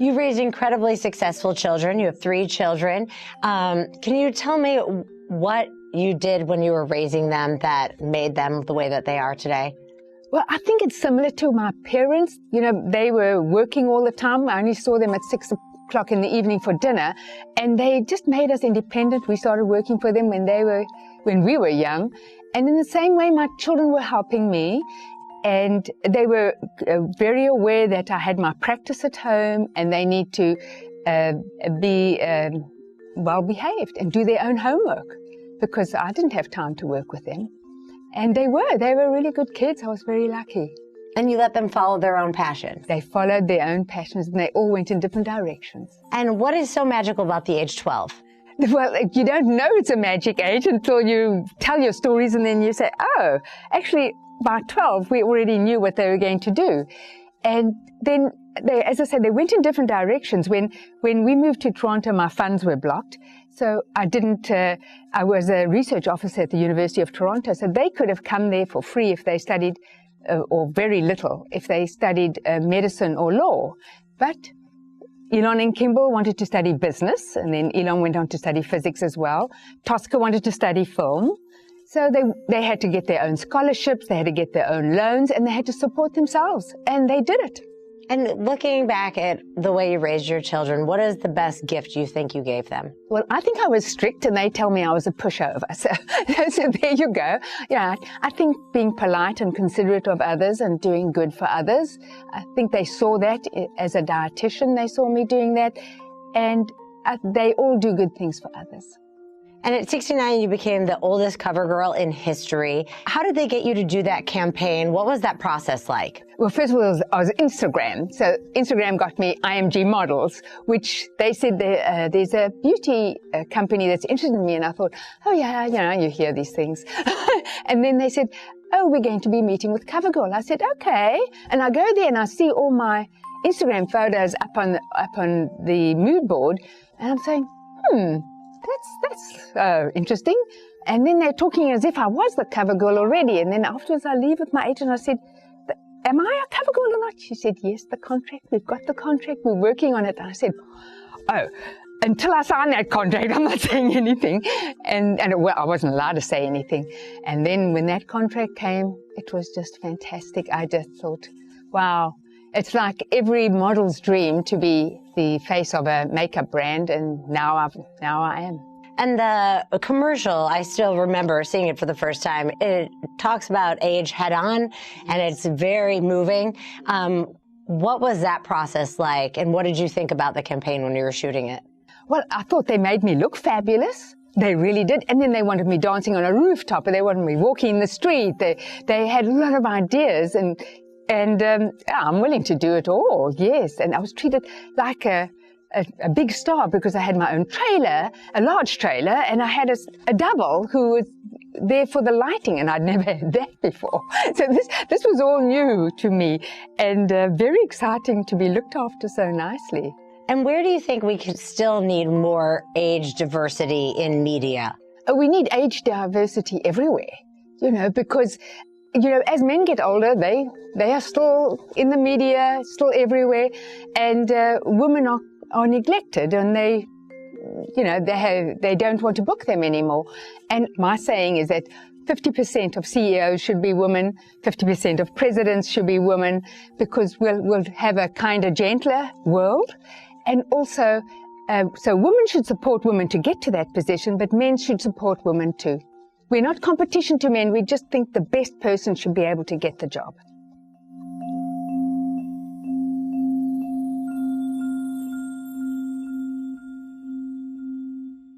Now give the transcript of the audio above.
You raised incredibly successful children. You have 3 children. Can you tell me what you did when you were raising them that made them the way that they are today? Well, I think it's similar to my parents. You know, they were working all the time. I only saw them at 6 o'clock in the evening for dinner, and they just made us independent. We started working for them when we were young. And in the same way, my children were helping me, and they were very aware that I had my practice at home, and they need to be well behaved and do their own homework, because I didn't have time to work with them. And they were really good kids. I was very lucky. And you let them follow their own passion. They followed their own passions, and they all went in different directions. And what is so magical about the age 12? Well, you don't know it's a magic age until you tell your stories, and then you say, oh, actually, by 12, we already knew what they were going to do. And then, as I said, they went in different directions. When we moved to Toronto, my funds were blocked. So I was a research officer at the University of Toronto, so they could have come there for free if they studied, or very little, if they studied medicine or law. But Elon and Kimball wanted to study business, and then Elon went on to study physics as well. Tosca wanted to study film. So they had to get their own scholarships, they had to get their own loans, and they had to support themselves, and they did it. And looking back at the way you raised your children, what is the best gift you think you gave them? Well, I think I was strict, and they tell me I was a pushover. So there you go. Yeah, I think being polite and considerate of others and doing good for others, I think they saw that as a dietitian. They saw me doing that, and they all do good things for others. And at 69, you became the oldest cover girl in history. How did they get you to do that campaign? What was that process like? Well, first of all, I was Instagram. So Instagram got me IMG models, which they said there's a beauty company that's interested in me. And I thought, oh yeah, you know, you hear these things. And then they said, oh, we're going to be meeting with CoverGirl. I said, okay. And I go there and I see all my Instagram photos up on the mood board. And I'm saying, that's interesting. And then they're talking as if I was the cover girl already. And then afterwards I leave with my agent. I said, am I a cover girl or not? She said, yes, the contract. We've got the contract. We're working on it. And I said, oh, until I sign that contract, I'm not saying anything. And well, I wasn't allowed to say anything. And then when that contract came, it was just fantastic. I just thought, wow. It's like every model's dream to be the face of a makeup brand, and now I am. And the commercial, I still remember seeing it for the first time. It talks about age head on, and it's very moving. What was that process like, and what did you think about the campaign when you were shooting it? Well, I thought they made me look fabulous. They really did. And then they wanted me dancing on a rooftop, and they wanted me walking in the street. They had a lot of ideas, and I'm willing to do it all, yes. And I was treated like a big star because I had my own trailer, a large trailer, and I had a double who was there for the lighting, and I'd never had that before. So this was all new to me, and very exciting to be looked after so nicely. And where do you think we could still need more age diversity in media? We need age diversity everywhere, you know, because you know, as men get older, they are still in the media, still everywhere, and women are neglected, and they don't want to book them anymore. And my saying is that 50% of CEOs should be women, 50% of presidents should be women, because we'll have a kinder, gentler world. And also, so women should support women to get to that position, but men should support women too. We're not competition to men. We just think the best person should be able to get the job.